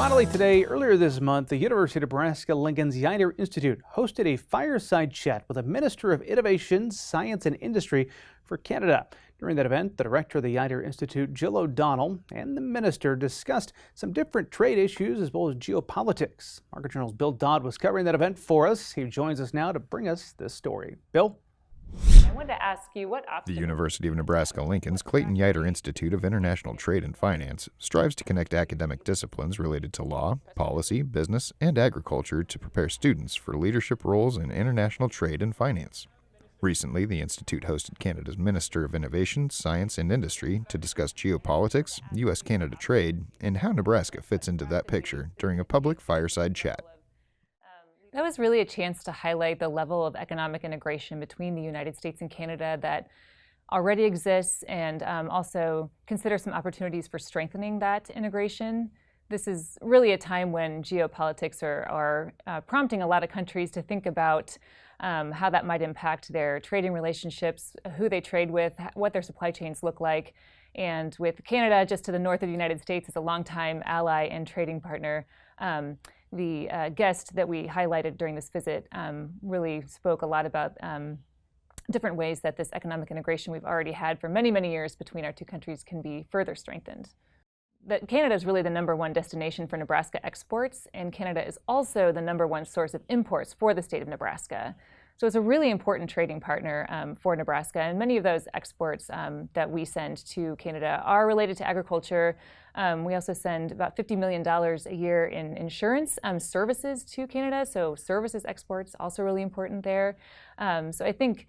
Finally today, earlier this month, the University of Nebraska-Lincoln's Yeutter Institute hosted a fireside chat with the Minister of Innovation, Science and Industry for Canada. During that event, the director of the Yeutter Institute, Jill O'Donnell, and the minister discussed some different trade issues as well as geopolitics. Market Journal's Bill Dodd was covering that event for us. He joins us now to bring us this story. Bill? I wanted to ask you what The University of Nebraska-Lincoln's Clayton Yeutter Institute of International Trade and Finance strives to connect academic disciplines related to law, policy, business, and agriculture to prepare students for leadership roles in international trade and finance. Recently, the Institute hosted Canada's Minister of Innovation, Science and Industry to discuss geopolitics, U.S. Canada trade, and how Nebraska fits into that picture during a public fireside chat. That was really a chance to highlight the level of economic integration between the United States and Canada that already exists, and also consider some opportunities for strengthening that integration. This is really a time when geopolitics are prompting a lot of countries to think about how that might impact their trading relationships, who they trade with, what their supply chains look like. And with Canada, just to the north of the United States, as a longtime ally and trading partner, the guest that we highlighted during this visit really spoke a lot about different ways that this economic integration we've already had for many, many years between our two countries can be further strengthened. That Canada is really the #1 destination for Nebraska exports, and Canada is also the #1 source of imports for the state of Nebraska. So it's a really important trading partner for Nebraska, and many of those exports that we send to Canada are related to agriculture. We also send about $50 million a year in insurance services to Canada, so services exports also really important there. So I think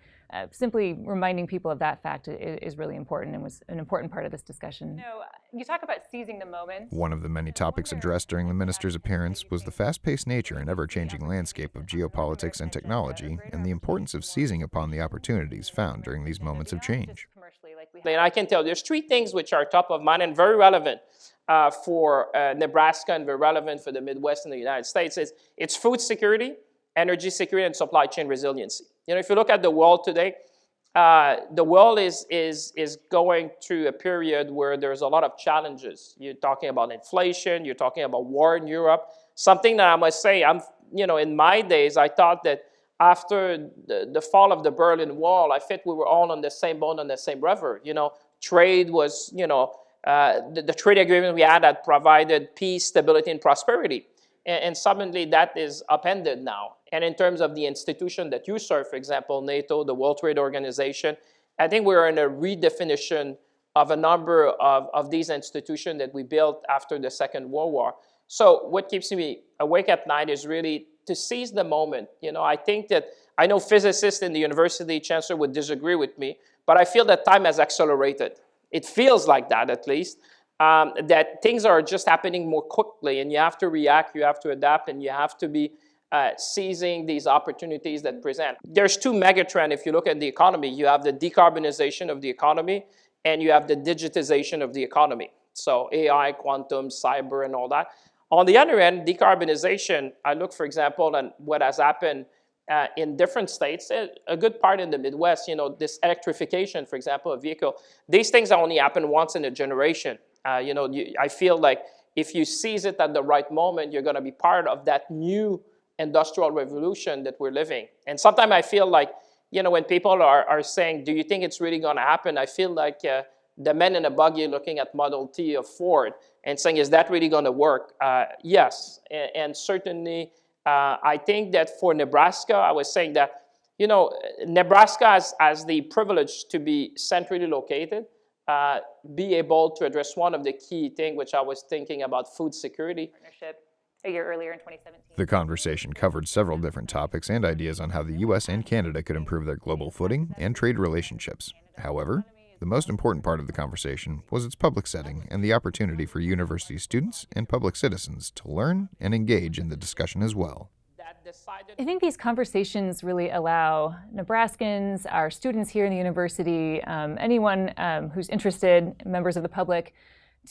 simply reminding people of that fact is really important and was an important part of this discussion. You talk about seizing the moment. One of the many topics addressed during the minister's appearance was the fast-paced nature and ever-changing landscape of geopolitics and technology, and the importance of seizing upon the opportunities found during these moments of change. And I can tell there's 3 things which are top of mind and very relevant for Nebraska and very relevant for the Midwest and the United States. It's food security, energy security, and supply chain resiliency. If you look at the world today, the world is going through a period where there's a lot of challenges. You're talking about inflation, you're talking about war in Europe. Something that I must say, in my days, I thought that after the fall of the Berlin Wall, I think we were all on the same boat, on the same river. Trade was, the trade agreement we had provided peace, stability, and prosperity. And suddenly that is upended now. And in terms of the institution that you serve, for example, NATO, the World Trade Organization, I think we're in a redefinition of a number of these institutions that we built after the Second World War. So what keeps me awake at night is really to seize the moment. I know physicists in the university, chancellor would disagree with me, but I feel that time has accelerated. It feels like that, at least. That things are just happening more quickly, and you have to react, you have to adapt, and you have to be seizing these opportunities that present. There's 2 megatrends if you look at the economy. You have the decarbonization of the economy, and you have the digitization of the economy. So AI, quantum, cyber, and all that. On the other end, decarbonization, I look, for example, at what has happened in different states, a good part in the Midwest, this electrification, for example, of vehicle. These things only happen once in a generation. I feel like if you seize it at the right moment, you're going to be part of that new industrial revolution that we're living. And sometimes I feel like, when people are saying, do you think it's really going to happen? I feel like the men in a buggy looking at Model T of Ford and saying, is that really going to work? Yes, and certainly I think that for Nebraska, I was saying that, Nebraska has the privilege to be centrally located, be able to address one of the key things, which I was thinking about food security. Partnership a year earlier in 2017. The conversation covered several different topics and ideas on how the U.S. and Canada could improve their global footing and trade relationships. However, the most important part of the conversation was its public setting and the opportunity for university students and public citizens to learn and engage in the discussion as well. I think these conversations really allow Nebraskans, our students here in the university, anyone who's interested, members of the public,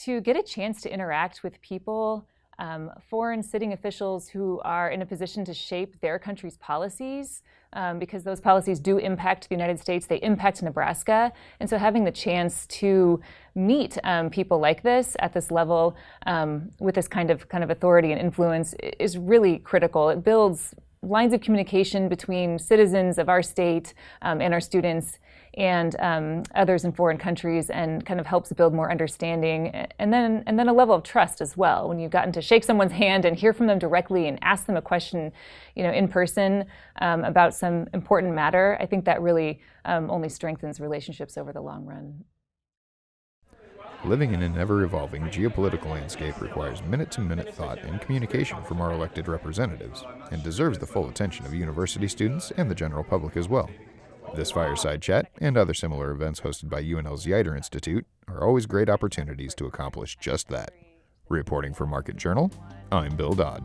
to get a chance to interact with people foreign sitting officials who are in a position to shape their country's policies, because those policies do impact the United States, they impact Nebraska. And so having the chance to meet people like this at this level with this kind of authority and influence is really critical. It builds lines of communication between citizens of our state and our students and others in foreign countries, and kind of helps build more understanding, and then a level of trust as well. When you've gotten to shake someone's hand and hear from them directly and ask them a question, in person about some important matter, I think that really only strengthens relationships over the long run. Living in an ever-evolving geopolitical landscape requires minute-to-minute thought and communication from our elected representatives, and deserves the full attention of university students and the general public as well. This Fireside Chat and other similar events hosted by UNL's Yeutter Institute are always great opportunities to accomplish just that. Reporting for Market Journal, I'm Bill Dodd.